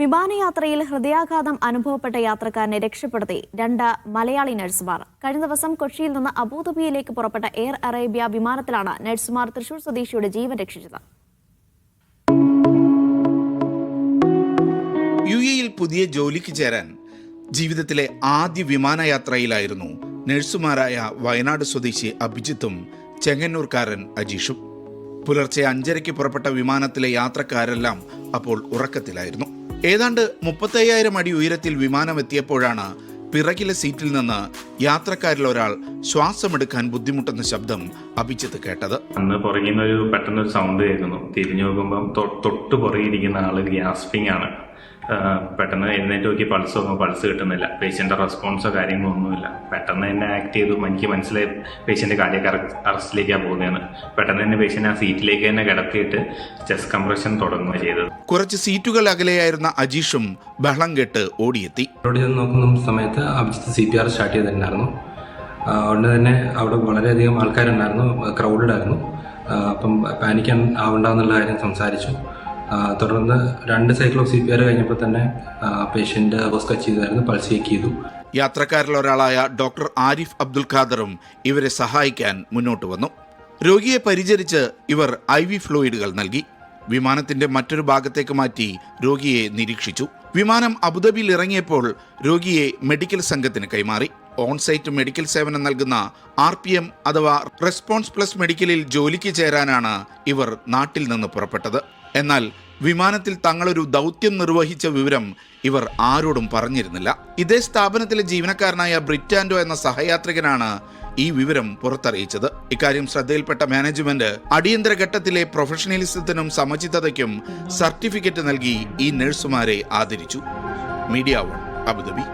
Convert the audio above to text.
വിമാനയാത്രയിൽ ഹൃദയാഘാതം അനുഭവപ്പെട്ട യാത്രക്കാരനെ രക്ഷപ്പെടുത്തി 2 മലയാളി നഴ്സുമാർ. കഴിഞ്ഞ ദിവസം കൊച്ചിയിൽ നിന്ന് അബുദാബിയിലേക്ക് പുറപ്പെട്ട എയർ അറേബ്യ വിമാനത്തിലാണ് നഴ്സുമാർ തൃശൂർ സ്വദേശിയുടെ ജീവൻ രക്ഷിച്ചത്. യുഎഇയിൽ പുതിയ ജോലിക്ക് ചേരാൻ ജീവിതത്തിലെ ആദ്യ വിമാനയാത്രയിലായിരുന്നു നഴ്സുമാരായ വയനാട് സ്വദേശി അഭിജിത്തും ചെങ്ങന്നൂർക്കാരൻ അജീഷും. പുലർച്ചെ 5:30 പുറപ്പെട്ട വിമാനത്തിലെ യാത്രക്കാരെല്ലാം അപ്പോൾ ഉറക്കത്തിലായിരുന്നു. ഏതാണ്ട് 35,000 അടി ഉയരത്തിൽ വിമാനം എത്തിയപ്പോഴാണ് പിറകിലെ സീറ്റിൽ നിന്ന് യാത്രക്കാരിൽ ഒരാൾ ശ്വാസമെടുക്കാൻ ബുദ്ധിമുട്ടുന്ന ശബ്ദം അഭിജിത്ത് കേട്ടത്. അന്ന് പുറകിന്നൊരു പെട്ടെന്നൊരു സൗണ്ട് കേൾക്കുന്നു. തിരിഞ്ഞു നോക്കുമ്പോൾ തൊട്ട് പുറകിരിക്കുന്ന ആള് ഗ്യാസ്പിംഗ് ആണ്. പെട്ടെന്ന് എഴുന്നേറ്റ് നോക്കി പൾസ് നോക്കുമ്പോൾ പൾസ് കിട്ടുന്നില്ല. പേഷ്യൻ്റെ റെസ്പോൺസോ കാര്യങ്ങളോ ഒന്നുമില്ല. പെട്ടെന്ന് തന്നെ ആക്ട് ചെയ്തു. എനിക്ക് മനസ്സിലായി പേഷ്യൻ്റെ കാർഡിയക് അറസ്റ്റിലേക്കാണ് പോകുന്നതെന്ന്. പെട്ടെന്ന് തന്നെ പേഷ്യൻ്റ് ആ സീറ്റിലേക്ക് തന്നെ കിടത്തിയിട്ട് ചെസ്റ്റ് കംപ്രഷൻ തുടങ്ങുക ചെയ്തത്. കുറച്ച് സീറ്റുകൾ അകലെയായിരുന്ന അജീഷും ബഹളം കേട്ട് ഓടിയെത്തി. അവിടെ നോക്കുന്ന സമയത്ത് അഭിജിത്ത് CPR സ്റ്റാർട്ട് ചെയ്തിട്ടുണ്ടായിരുന്നു. അതുകൊണ്ട് തന്നെ അവിടെ വളരെയധികം ആൾക്കാരുണ്ടായിരുന്നു, ക്രൗഡഡ് ആയിരുന്നു. അപ്പം പാനിക് ആവണ്ടെന്നുള്ള കാര്യം സംസാരിച്ചു. തുടർന്ന് 2 സൈക്കിൾ ഓഫ് CPR കഴിഞ്ഞപ്പോൾ തന്നെ പേഷ്യൻ്റ് ഹോസ്കച്ച് ചെയ്തായിരുന്നു, പൾസ് ചെക്ക് ചെയ്തു. യാത്രക്കാരിൽ ഒരാളായ ഡോക്ടർ ആരിഫ് അബ്ദുൽ ഖാദറും ഇവരെ സഹായിക്കാൻ മുന്നോട്ട് വന്നു. രോഗിയെ പരിചരിച്ച് ഇവർ IV ഫ്ലൂയിഡുകൾ നൽകി. വിമാനത്തിന്റെ മറ്റൊരു ഭാഗത്തേക്ക് മാറ്റി രോഗിയെ നിരീക്ഷിച്ചു. വിമാനം അബുദാബിയിൽ ഇറങ്ങിയപ്പോൾ രോഗിയെ മെഡിക്കൽ സംഘത്തിന് കൈമാറി. ഓൺസൈറ്റ് മെഡിക്കൽ സേവനം നൽകുന്ന RPM അഥവാ റെസ്പോൺസ് പ്ലസ് മെഡിക്കലിൽ ജോലിക്ക് ചേരാനാണ് ഇവർ നാട്ടിൽ നിന്ന് പുറപ്പെട്ടത്. എന്നാൽ വിമാനത്തിൽ തങ്ങളൊരു ദൗത്യം നിർവഹിച്ച വിവരം ഇവർ ആരോടും പറഞ്ഞിരുന്നില്ല. ഇതേ സ്ഥാപനത്തിലെ ജീവനക്കാരനായ ബ്രിറ്റാൻഡോ എന്ന സഹയാത്രികനാണ് ഈ വിവരം പുറത്തറിയിച്ചത്. ഇക്കാര്യം ശ്രദ്ധയിൽപ്പെട്ട മാനേജ്മെന്റ് അടിയന്തര ഘട്ടത്തിലെ പ്രൊഫഷണലിസത്തിനും സമചിത്തതയ്ക്കും സർട്ടിഫിക്കറ്റ് നൽകി ഈ നഴ്സുമാരെ ആദരിച്ചു. Media 1 Abu Dhabi.